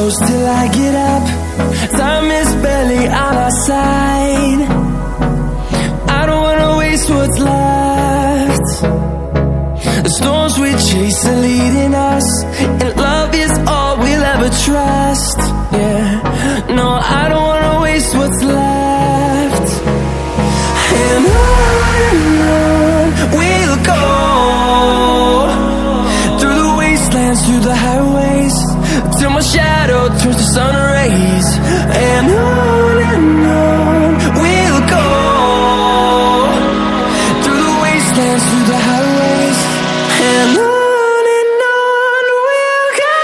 close till I get up. Time is barely on our side. I don't wanna waste what's left. The storms we chase are leading us, and love is all we'll ever trust. Yeah, no, I don't wanna waste what's left. And on we'll go, through the wastelands, through the highways, till my shadow turns to sun rays. And on we'll go, through the wastelands, through the highways, and on we'll go.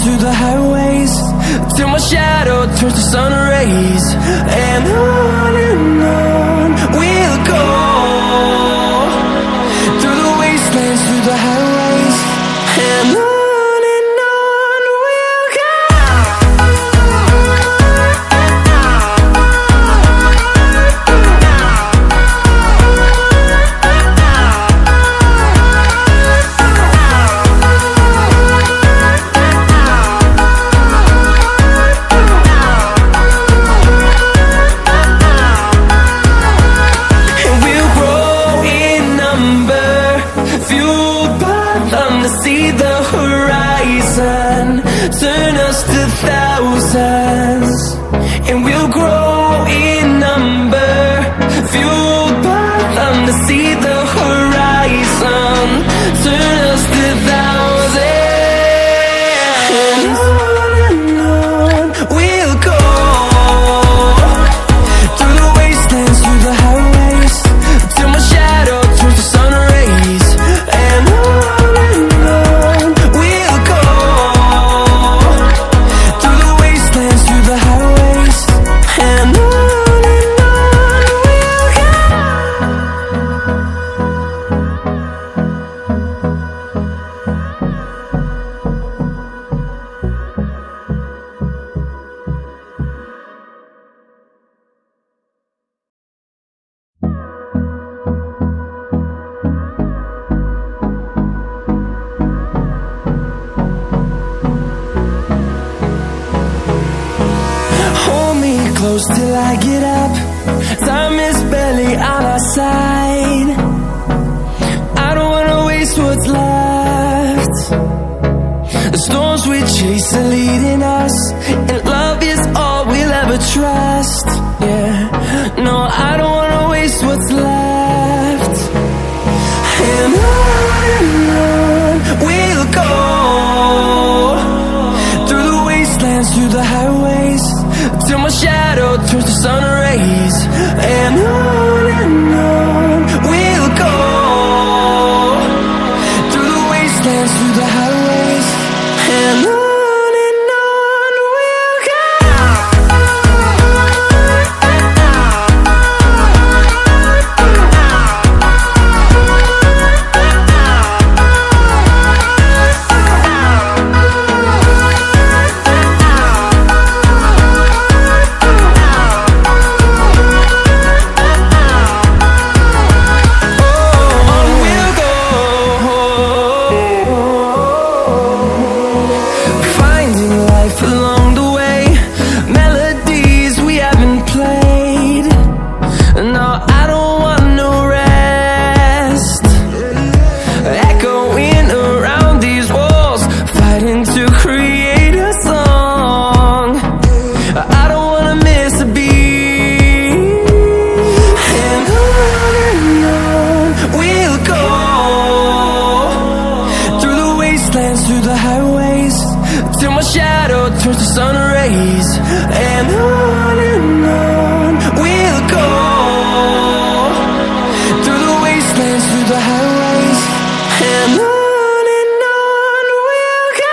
Through the highways, till my shadow turns to sun rays. And on we'll go, through the wastelands, through the highways, and on we'll go. See the horizon, turn us to thousands, and we'll grow in number, fueled by them. To see the horizon, turn us to thousands, and on we'll go, through the wastelands, through the highways, till my shadow turns to sun rays. And close till I get up. Time is barely on our side. I don't wanna waste what's left. The storms we chase are leading us, and love is all we'll ever trust. Yeah, no, I don't wanna waste what's left. And on we'll go, through the wastelands, through the highways, till my shadow turns to sun rays. And on we'll go, through the wastelands, through the highways, and on we'll go. the highways, and on we'll go.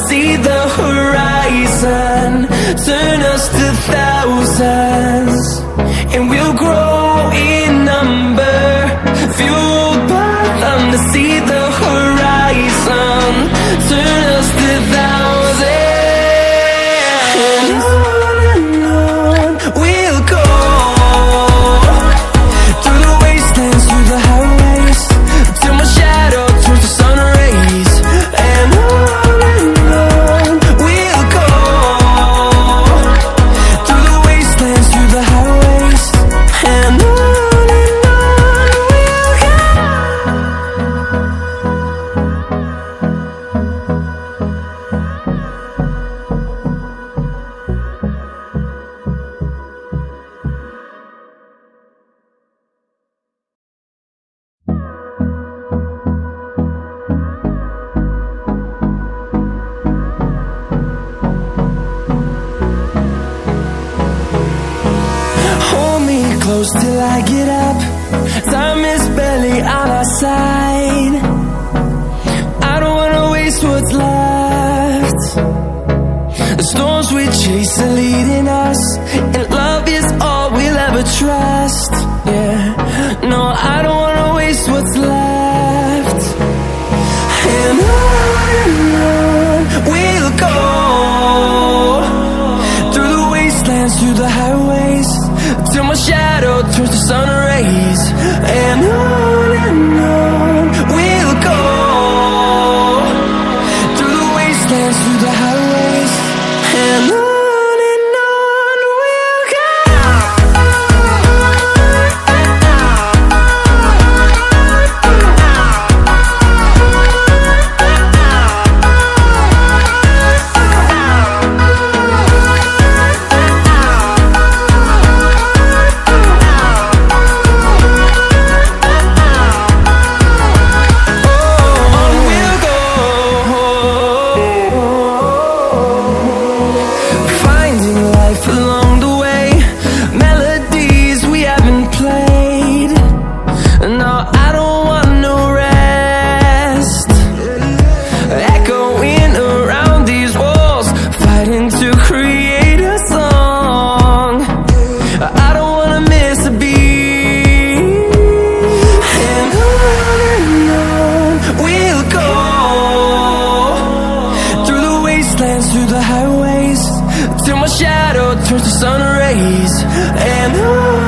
See the horizon turn us to thousands, and we'll grow in number, fueled by them to see the horizon turn us to thousands, and on we'll go, through the wastelands, through the highways, till my shadow turns to sun rays, and on close till I get up. Time is barely on our side. I don't wanna waste what's left. The storms we chase are leading us, and love is all we'll ever trust. Yeah, no, I don't wanna waste what's left. And on we'll go, through the wastelands, through the highways, till my shadow turns to sun rays, and on we'll go, through the wastelands, through the highways, and on we'll go. Through the highways, till my shadow turns to sun rays, and on